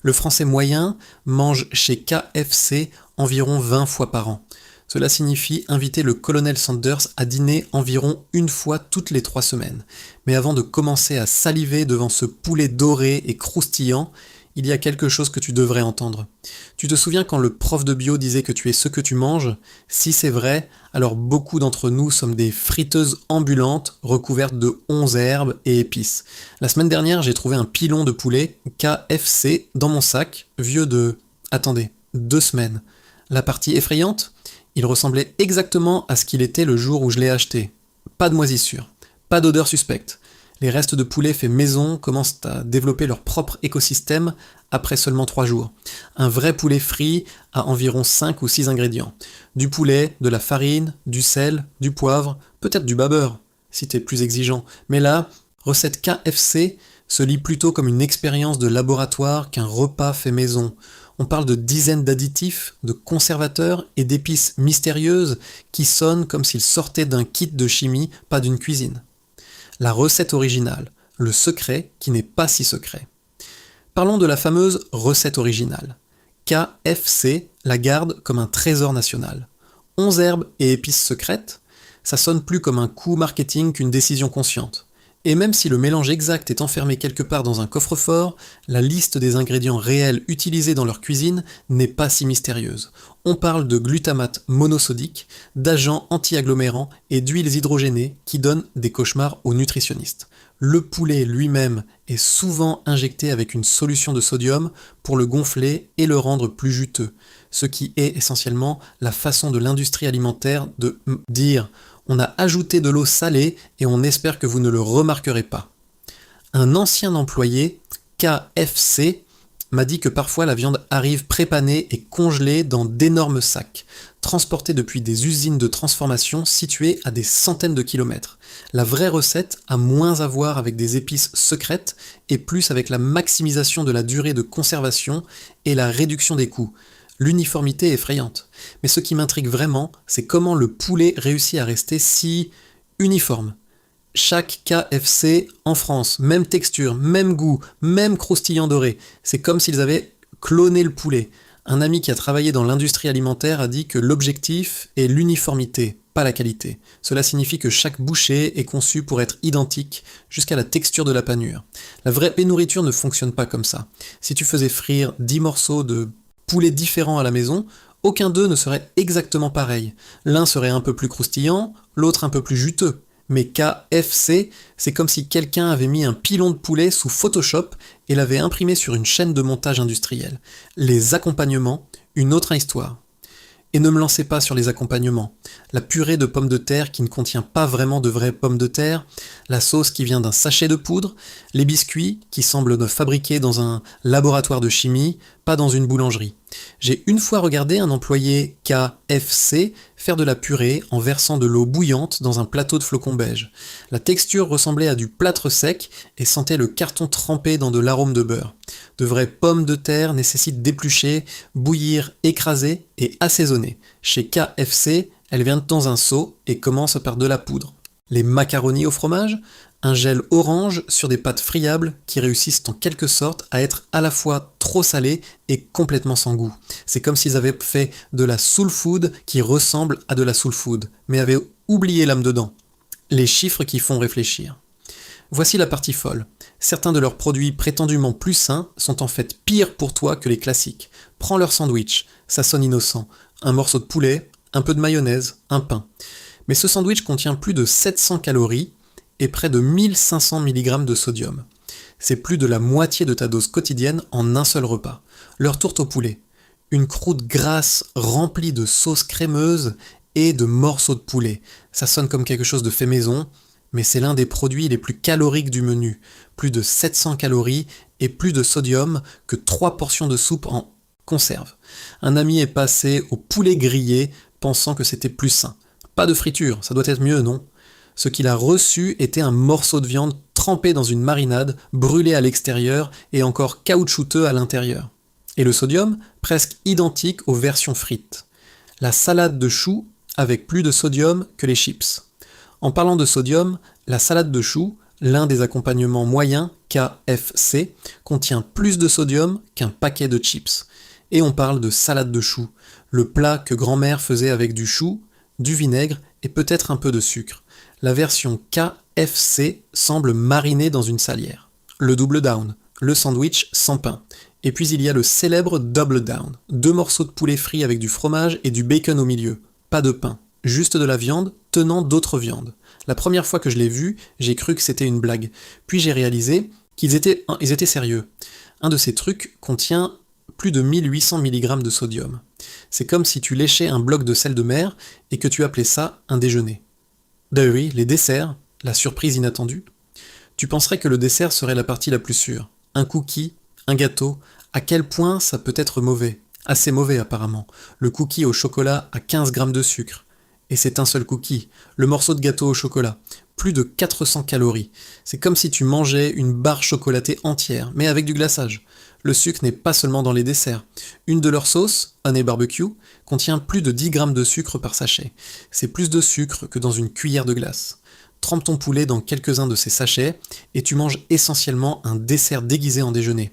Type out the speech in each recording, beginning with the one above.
Le Français moyen mange chez KFC environ 20 fois par an. Cela signifie inviter le colonel Sanders à dîner environ une fois toutes les 3 semaines. Mais avant de commencer à saliver devant ce poulet doré et croustillant, il y a quelque chose que tu devrais entendre. Tu te souviens quand le prof de bio disait que tu es ce que tu manges? Si c'est vrai, alors beaucoup d'entre nous sommes des friteuses ambulantes recouvertes de 11 herbes et épices. La semaine dernière, j'ai trouvé un pilon de poulet KFC dans mon sac, vieux de... attendez, 2 semaines. La partie effrayante? Il ressemblait exactement à ce qu'il était le jour où je l'ai acheté. Pas de moisissure, pas d'odeur suspecte. Les restes de poulet faits maison commencent à développer leur propre écosystème après seulement 3 jours. Un vrai poulet frit a environ 5 ou 6 ingrédients. Du poulet, de la farine, du sel, du poivre, peut-être du beurre, si t'es plus exigeant. Mais là, recette KFC se lit plutôt comme une expérience de laboratoire qu'un repas fait maison. On parle de dizaines d'additifs, de conservateurs et d'épices mystérieuses qui sonnent comme s'ils sortaient d'un kit de chimie, pas d'une cuisine. La recette originale, le secret qui n'est pas si secret. Parlons de la fameuse recette originale. KFC la garde comme un trésor national. 11 herbes et épices secrètes, ça sonne plus comme un coup marketing qu'une décision consciente. Et même si le mélange exact est enfermé quelque part dans un coffre-fort, la liste des ingrédients réels utilisés dans leur cuisine n'est pas si mystérieuse. On parle de glutamate monosodique, d'agents anti-agglomérants et d'huiles hydrogénées qui donnent des cauchemars aux nutritionnistes. Le poulet lui-même est souvent injecté avec une solution de sodium pour le gonfler et le rendre plus juteux, ce qui est essentiellement la façon de l'industrie alimentaire de dire on a ajouté de l'eau salée et on espère que vous ne le remarquerez pas. Un ancien employé, KFC, m'a dit que parfois la viande arrive prépanée et congelée dans d'énormes sacs, transportés depuis des usines de transformation situées à des centaines de kilomètres. La vraie recette a moins à voir avec des épices secrètes et plus avec la maximisation de la durée de conservation et la réduction des coûts. L'uniformité est effrayante. Mais ce qui m'intrigue vraiment, c'est comment le poulet réussit à rester si uniforme. Chaque KFC en France, même texture, même goût, même croustillant doré. C'est comme s'ils avaient cloné le poulet. Un ami qui a travaillé dans l'industrie alimentaire a dit que l'objectif est l'uniformité, pas la qualité. Cela signifie que chaque bouchée est conçue pour être identique, jusqu'à la texture de la panure. La vraie nourriture ne fonctionne pas comme ça. Si tu faisais frire 10 morceaux de poulet différents à la maison, aucun d'eux ne serait exactement pareil. L'un serait un peu plus croustillant, l'autre un peu plus juteux. Mais KFC, c'est comme si quelqu'un avait mis un pilon de poulet sous Photoshop et l'avait imprimé sur une chaîne de montage industrielle. Les accompagnements, une autre histoire. Et ne me lancez pas sur les accompagnements. La purée de pommes de terre qui ne contient pas vraiment de vraies pommes de terre, la sauce qui vient d'un sachet de poudre, les biscuits qui semblent fabriqués dans un laboratoire de chimie, pas dans une boulangerie. J'ai une fois regardé un employé KFC faire de la purée en versant de l'eau bouillante dans un plateau de flocons beige. La texture ressemblait à du plâtre sec et sentait le carton trempé dans de l'arôme de beurre. De vraies pommes de terre nécessitent d'éplucher, bouillir, écraser et assaisonner. Chez KFC, elles viennent dans un seau et commencent par de la poudre. Les macaronis au fromage, un gel orange sur des pâtes friables qui réussissent en quelque sorte à être à la fois trop salées et complètement sans goût. C'est comme s'ils avaient fait de la soul food qui ressemble à de la soul food, mais avaient oublié l'âme dedans. Les chiffres qui font réfléchir. Voici la partie folle. Certains de leurs produits prétendument plus sains sont en fait pires pour toi que les classiques. Prends leur sandwich, ça sonne innocent. Un morceau de poulet, un peu de mayonnaise, un pain. Mais ce sandwich contient plus de 700 calories et près de 1500 mg de sodium. C'est plus de la moitié de ta dose quotidienne en un seul repas. Leur tourte au poulet. Une croûte grasse remplie de sauce crémeuse et de morceaux de poulet. Ça sonne comme quelque chose de fait maison, mais c'est l'un des produits les plus caloriques du menu. Plus de 700 calories et plus de sodium que 3 portions de soupe en conserve. Un ami est passé au poulet grillé pensant que c'était plus sain. Pas de friture, ça doit être mieux, non? Ce qu'il a reçu était un morceau de viande trempé dans une marinade, brûlé à l'extérieur et encore caoutchouteux à l'intérieur. Et le sodium, presque identique aux versions frites. La salade de choux avec plus de sodium que les chips. En parlant de sodium, la salade de choux, L'un des accompagnements moyens, KFC, contient plus de sodium qu'un paquet de chips. Et on parle de salade de choux, le plat que grand-mère faisait avec du chou, du vinaigre et peut-être un peu de sucre. La version KFC semble marinée dans une salière. Le double down, le sandwich sans pain. Et puis il y a le célèbre double down, 2 morceaux de poulet frit avec du fromage et du bacon au milieu. Pas de pain, juste de la viande tenant d'autres viandes. La première fois que je l'ai vu, j'ai cru que c'était une blague. Puis j'ai réalisé qu'ils étaient sérieux. Un de ces trucs contient plus de 1800 mg de sodium. C'est comme si tu léchais un bloc de sel de mer et que tu appelais ça un déjeuner. Oui, les desserts, la surprise inattendue. Tu penserais que le dessert serait la partie la plus sûre. Un cookie, un gâteau, à quel point ça peut être mauvais. Assez mauvais apparemment. Le cookie au chocolat a 15 grammes de sucre. Et c'est un seul cookie. Le morceau de gâteau au chocolat. Plus de 400 calories. C'est comme si tu mangeais une barre chocolatée entière, mais avec du glaçage. Le sucre n'est pas seulement dans les desserts. Une de leurs sauces, Honey Barbecue, contient plus de 10 grammes de sucre par sachet. C'est plus de sucre que dans une cuillère de glace. Trempe ton poulet dans quelques-uns de ces sachets et tu manges essentiellement un dessert déguisé en déjeuner.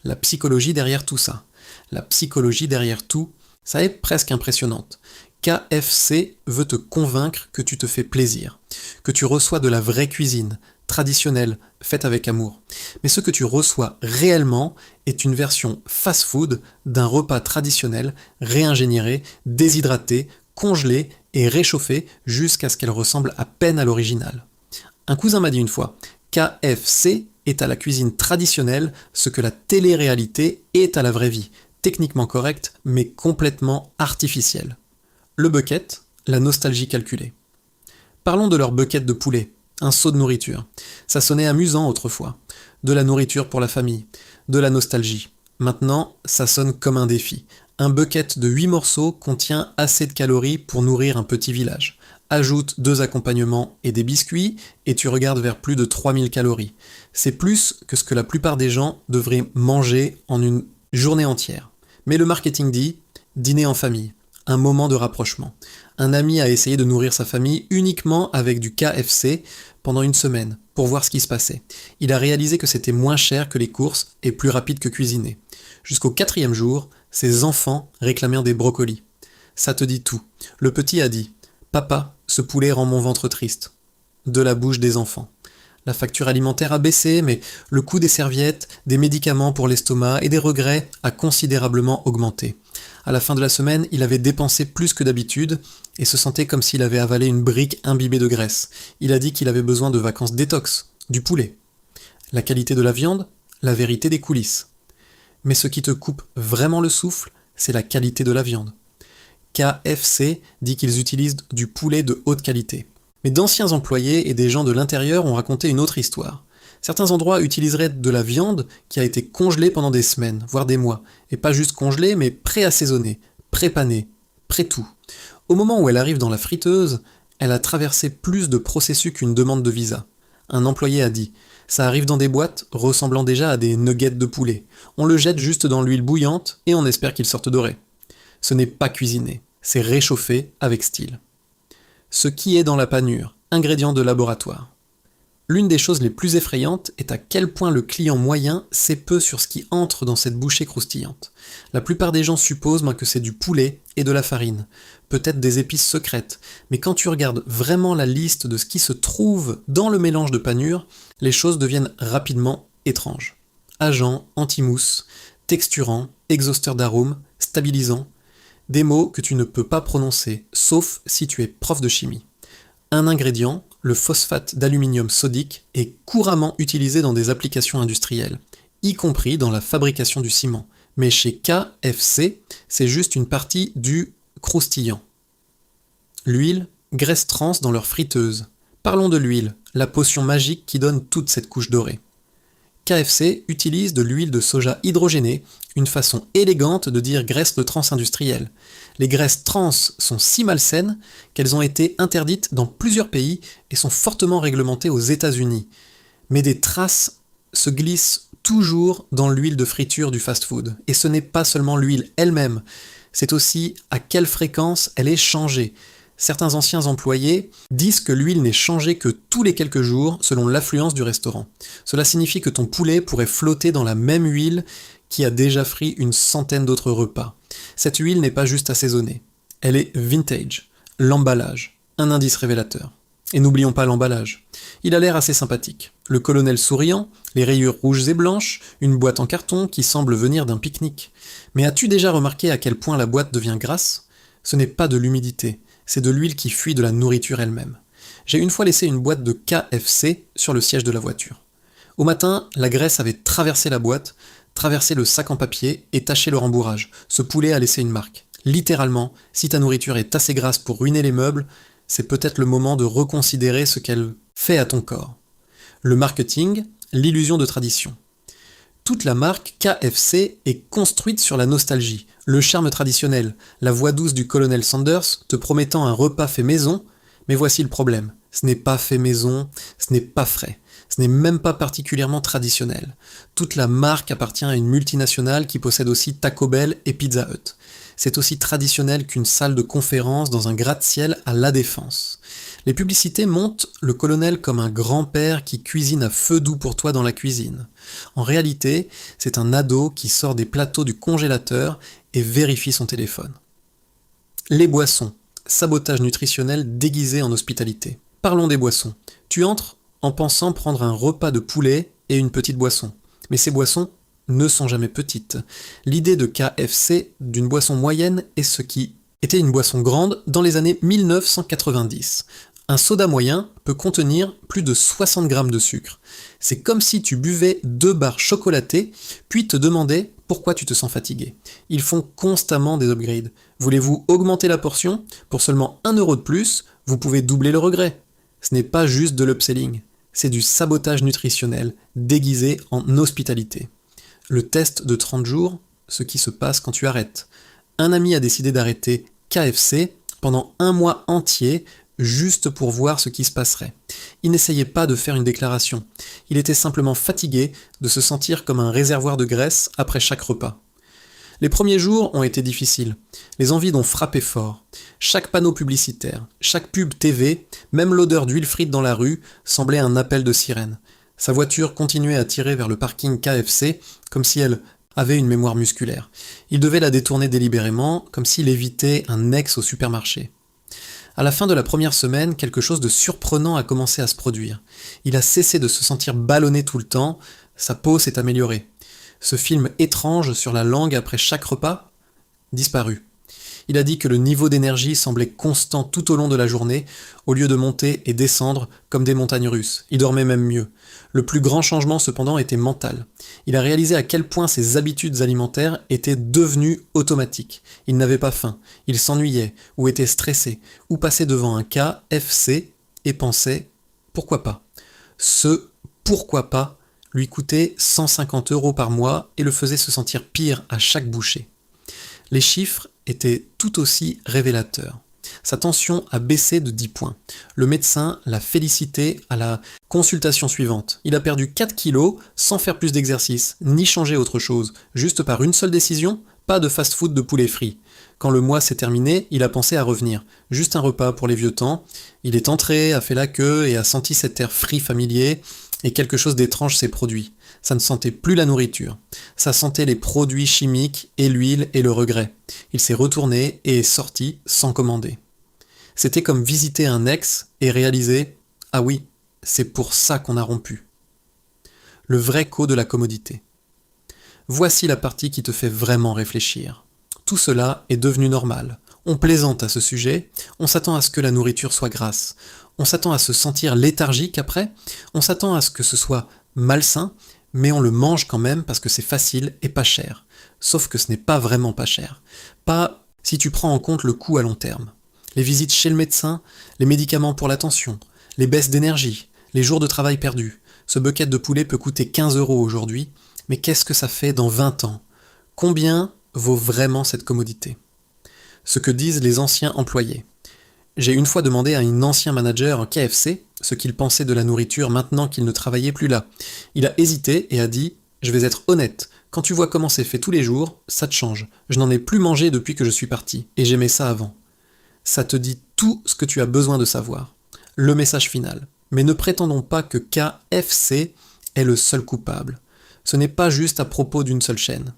La psychologie derrière tout ça. La psychologie derrière tout, ça est presque impressionnante. KFC veut te convaincre que tu te fais plaisir, que tu reçois de la vraie cuisine, traditionnelle, faite avec amour. Mais ce que tu reçois réellement est une version fast-food d'un repas traditionnel, réingénieré, déshydraté, congelé et réchauffé jusqu'à ce qu'elle ressemble à peine à l'original. Un cousin m'a dit une fois, KFC est à la cuisine traditionnelle ce que la télé-réalité est à la vraie vie, techniquement correcte mais complètement artificielle. Le bucket, la nostalgie calculée. Parlons de leur bucket de poulet, un seau de nourriture. Ça sonnait amusant autrefois. De la nourriture pour la famille, de la nostalgie. Maintenant, ça sonne comme un défi. Un bucket de 8 morceaux contient assez de calories pour nourrir un petit village. Ajoute 2 accompagnements et des biscuits, et tu regardes vers plus de 3000 calories. C'est plus que ce que la plupart des gens devraient manger en une journée entière. Mais le marketing dit « dîner en famille ». Un moment de rapprochement. Un ami a essayé de nourrir sa famille uniquement avec du KFC pendant une semaine pour voir ce qui se passait. Il a réalisé que c'était moins cher que les courses et plus rapide que cuisiner. Jusqu'au 4e jour, ses enfants réclamèrent des brocolis. Ça te dit tout. Le petit a dit « Papa, ce poulet rend mon ventre triste ». De la bouche des enfants. La facture alimentaire a baissé, mais le coût des serviettes, des médicaments pour l'estomac et des regrets a considérablement augmenté. À la fin de la semaine, il avait dépensé plus que d'habitude et se sentait comme s'il avait avalé une brique imbibée de graisse. Il a dit qu'il avait besoin de vacances détox, du poulet. La qualité de la viande, la vérité des coulisses. Mais ce qui te coupe vraiment le souffle, c'est la qualité de la viande. KFC dit qu'ils utilisent du poulet de haute qualité. Mais d'anciens employés et des gens de l'intérieur ont raconté une autre histoire. Certains endroits utiliseraient de la viande qui a été congelée pendant des semaines, voire des mois, et pas juste congelée, mais pré-assaisonnée, pré-panée, pré-tout. Au moment où elle arrive dans la friteuse, elle a traversé plus de processus qu'une demande de visa. Un employé a dit « Ça arrive dans des boîtes ressemblant déjà à des nuggets de poulet. On le jette juste dans l'huile bouillante et on espère qu'il sorte doré. » Ce n'est pas cuisiné, c'est réchauffé avec style. Ce qui est dans la panure, ingrédient de laboratoire. L'une des choses les plus effrayantes est à quel point le client moyen sait peu sur ce qui entre dans cette bouchée croustillante. La plupart des gens supposent que c'est du poulet et de la farine, peut-être des épices secrètes, mais quand tu regardes vraiment la liste de ce qui se trouve dans le mélange de panure, les choses deviennent rapidement étranges. Agents, anti-mousse, texturants, exhausteurs d'arômes, stabilisants, des mots que tu ne peux pas prononcer, sauf si tu es prof de chimie. Un ingrédient, le phosphate d'aluminium sodique, est couramment utilisé dans des applications industrielles, y compris dans la fabrication du ciment. Mais chez KFC, c'est juste une partie du croustillant. L'huile, graisse trans dans leur friteuse. Parlons de l'huile, la potion magique qui donne toute cette couche dorée. KFC utilise de l'huile de soja hydrogénée, une façon élégante de dire graisse de trans industrielle. Les graisses trans sont si malsaines qu'elles ont été interdites dans plusieurs pays et sont fortement réglementées aux États-Unis. Mais des traces se glissent toujours dans l'huile de friture du fast-food. Et ce n'est pas seulement l'huile elle-même, c'est aussi à quelle fréquence elle est changée. Certains anciens employés disent que l'huile n'est changée que tous les quelques jours selon l'affluence du restaurant. Cela signifie que ton poulet pourrait flotter dans la même huile qui a déjà frit une centaine d'autres repas. Cette huile n'est pas juste assaisonnée. Elle est vintage. L'emballage, un indice révélateur. Et n'oublions pas l'emballage. Il a l'air assez sympathique. Le colonel souriant, les rayures rouges et blanches, une boîte en carton qui semble venir d'un pique-nique. Mais as-tu déjà remarqué à quel point la boîte devient grasse ? Ce n'est pas de l'humidité, c'est de l'huile qui fuit de la nourriture elle-même. J'ai une fois laissé une boîte de KFC sur le siège de la voiture. Au matin, la graisse avait traversé la boîte, traversé le sac en papier et taché le rembourrage. Ce poulet a laissé une marque. Littéralement, si ta nourriture est assez grasse pour ruiner les meubles, c'est peut-être le moment de reconsidérer ce qu'elle fait à ton corps. Le marketing, l'illusion de tradition. Toute la marque KFC est construite sur la nostalgie, le charme traditionnel, la voix douce du colonel Sanders te promettant un repas fait maison, mais voici le problème. Ce n'est pas fait maison, ce n'est pas frais, ce n'est même pas particulièrement traditionnel. Toute la marque appartient à une multinationale qui possède aussi Taco Bell et Pizza Hut. C'est aussi traditionnel qu'une salle de conférence dans un gratte-ciel à La Défense. Les publicités montrent le colonel comme un grand-père qui cuisine à feu doux pour toi dans la cuisine. En réalité, c'est un ado qui sort des plateaux du congélateur et vérifie son téléphone. Les boissons. Sabotage nutritionnel déguisé en hospitalité. Parlons des boissons. Tu entres en pensant prendre un repas de poulet et une petite boisson. Mais ces boissons ne sont jamais petites. L'idée de KFC d'une boisson moyenne est ce qui était une boisson grande dans les années 1990. Un soda moyen peut contenir plus de 60 grammes de sucre. C'est comme si tu buvais 2 barres chocolatées, puis te demandais pourquoi tu te sens fatigué. Ils font constamment des upgrades. Voulez-vous augmenter la portion ? Pour seulement 1 euro de plus, vous pouvez doubler le regret. Ce n'est pas juste de l'upselling, c'est du sabotage nutritionnel déguisé en hospitalité. Le test de 30 jours, ce qui se passe quand tu arrêtes. Un ami a décidé d'arrêter KFC pendant 1 mois entier, juste pour voir ce qui se passerait. Il n'essayait pas de faire une déclaration. Il était simplement fatigué de se sentir comme un réservoir de graisse après chaque repas. Les premiers jours ont été difficiles. Les envies ont frappé fort. Chaque panneau publicitaire, chaque pub TV, même l'odeur d'huile frite dans la rue, semblait un appel de sirène. Sa voiture continuait à tirer vers le parking KFC, comme si elle avait une mémoire musculaire. Il devait la détourner délibérément, comme s'il évitait un ex au supermarché. À la fin de la première semaine, quelque chose de surprenant a commencé à se produire. Il a cessé de se sentir ballonné tout le temps, sa peau s'est améliorée. Ce film étrange sur la langue après chaque repas, disparu. Il a dit que le niveau d'énergie semblait constant tout au long de la journée, au lieu de monter et descendre comme des montagnes russes. Il dormait même mieux. Le plus grand changement cependant était mental. Il a réalisé à quel point ses habitudes alimentaires étaient devenues automatiques. Il n'avait pas faim, il s'ennuyait, ou était stressé, ou passait devant un KFC et pensait « pourquoi pas ?» Ce « pourquoi pas » lui coûtait 150 € par mois et le faisait se sentir pire à chaque bouchée. Les chiffres étaient tout aussi révélateurs. Sa tension a baissé de 10 points. Le médecin l'a félicité à la consultation suivante. Il a perdu 4 kilos sans faire plus d'exercice, ni changer autre chose, juste par une seule décision, pas de fast-food de poulet frit. Quand le mois s'est terminé, il a pensé à revenir. Juste un repas pour les vieux temps. Il est entré, a fait la queue et a senti cet air frit familier, et quelque chose d'étrange s'est produit. Ça ne sentait plus la nourriture. Ça sentait les produits chimiques et l'huile et le regret. Il s'est retourné et est sorti sans commander. C'était comme visiter un ex et réaliser « Ah oui, c'est pour ça qu'on a rompu ». Le vrai co de la commodité. Voici la partie qui te fait vraiment réfléchir. Tout cela est devenu normal. On plaisante à ce sujet, on s'attend à ce que la nourriture soit grasse, on s'attend à se sentir léthargique après, on s'attend à ce que ce soit malsain, mais on le mange quand même parce que c'est facile et pas cher. Sauf que ce n'est pas vraiment pas cher. Pas si tu prends en compte le coût à long terme. Les visites chez le médecin, les médicaments pour la tension, les baisses d'énergie, les jours de travail perdus. Ce bucket de poulet peut coûter 15 € aujourd'hui, mais qu'est-ce que ça fait dans 20 ans ? Combien vaut vraiment cette commodité ? Ce que disent les anciens employés. J'ai une fois demandé à un ancien manager KFC ce qu'il pensait de la nourriture maintenant qu'il ne travaillait plus là. Il a hésité et a dit « Je vais être honnête, quand tu vois comment c'est fait tous les jours, ça te change. Je n'en ai plus mangé depuis que je suis parti, et j'aimais ça avant. » Ça te dit tout ce que tu as besoin de savoir. Le message final. Mais ne prétendons pas que KFC est le seul coupable. Ce n'est pas juste à propos d'une seule chaîne.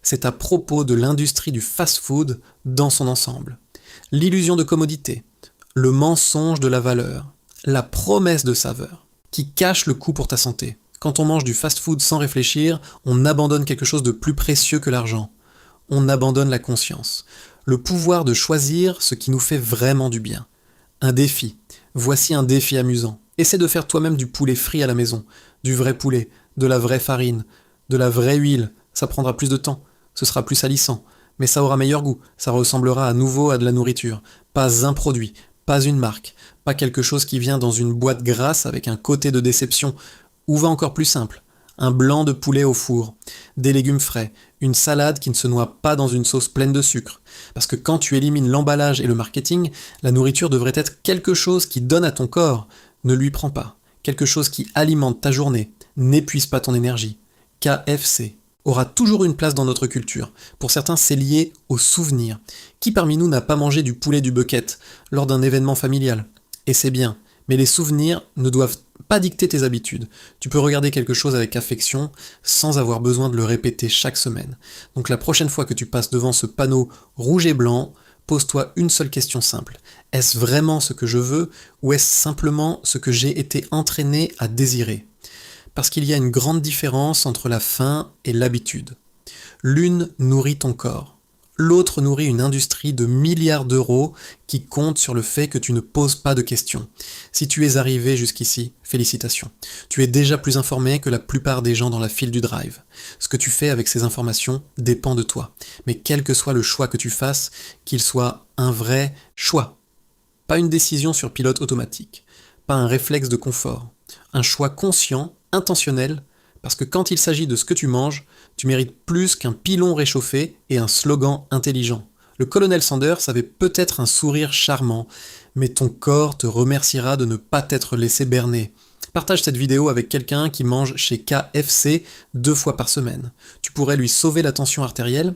C'est à propos de l'industrie du fast-food dans son ensemble. L'illusion de commodité, le mensonge de la valeur, la promesse de saveur, qui cache le coût pour ta santé. Quand on mange du fast-food sans réfléchir, on abandonne quelque chose de plus précieux que l'argent. On abandonne la conscience, le pouvoir de choisir ce qui nous fait vraiment du bien. Un défi. Voici un défi amusant. Essaie de faire toi-même du poulet frit à la maison, du vrai poulet, de la vraie farine, de la vraie huile. Ça prendra plus de temps, ce sera plus salissant, mais ça aura meilleur goût, ça ressemblera à nouveau à de la nourriture. Pas un produit, pas une marque, pas quelque chose qui vient dans une boîte grasse avec un côté de déception. Ou va encore plus simple, un blanc de poulet au four, des légumes frais, une salade qui ne se noie pas dans une sauce pleine de sucre. Parce que quand tu élimines l'emballage et le marketing, la nourriture devrait être quelque chose qui donne à ton corps. Ne lui prends pas. Quelque chose qui alimente ta journée, n'épuise pas ton énergie. KFC aura toujours une place dans notre culture. Pour certains, c'est lié au souvenir. Qui parmi nous n'a pas mangé du poulet du bucket lors d'un événement familial? Et c'est bien, mais les souvenirs ne doivent pas dicter tes habitudes. Tu peux regarder quelque chose avec affection sans avoir besoin de le répéter chaque semaine. Donc la prochaine fois que tu passes devant ce panneau rouge et blanc, pose-toi une seule question simple. Est-ce vraiment ce que je veux ou est-ce simplement ce que j'ai été entraîné à désirer? Parce qu'il y a une grande différence entre la faim et l'habitude. L'une nourrit ton corps. L'autre nourrit une industrie de milliards d'euros qui compte sur le fait que tu ne poses pas de questions. Si tu es arrivé jusqu'ici, félicitations. Tu es déjà plus informé que la plupart des gens dans la file du drive. Ce que tu fais avec ces informations dépend de toi. Mais quel que soit le choix que tu fasses, qu'il soit un vrai choix. Pas une décision sur pilote automatique. Pas un réflexe de confort. Un choix conscient, intentionnel, parce que quand il s'agit de ce que tu manges, tu mérites plus qu'un pilon réchauffé et un slogan intelligent. Le colonel Sanders avait peut-être un sourire charmant, mais ton corps te remerciera de ne pas t'être laissé berner. Partage cette vidéo avec quelqu'un qui mange chez KFC 2 fois par semaine. Tu pourrais lui sauver la tension artérielle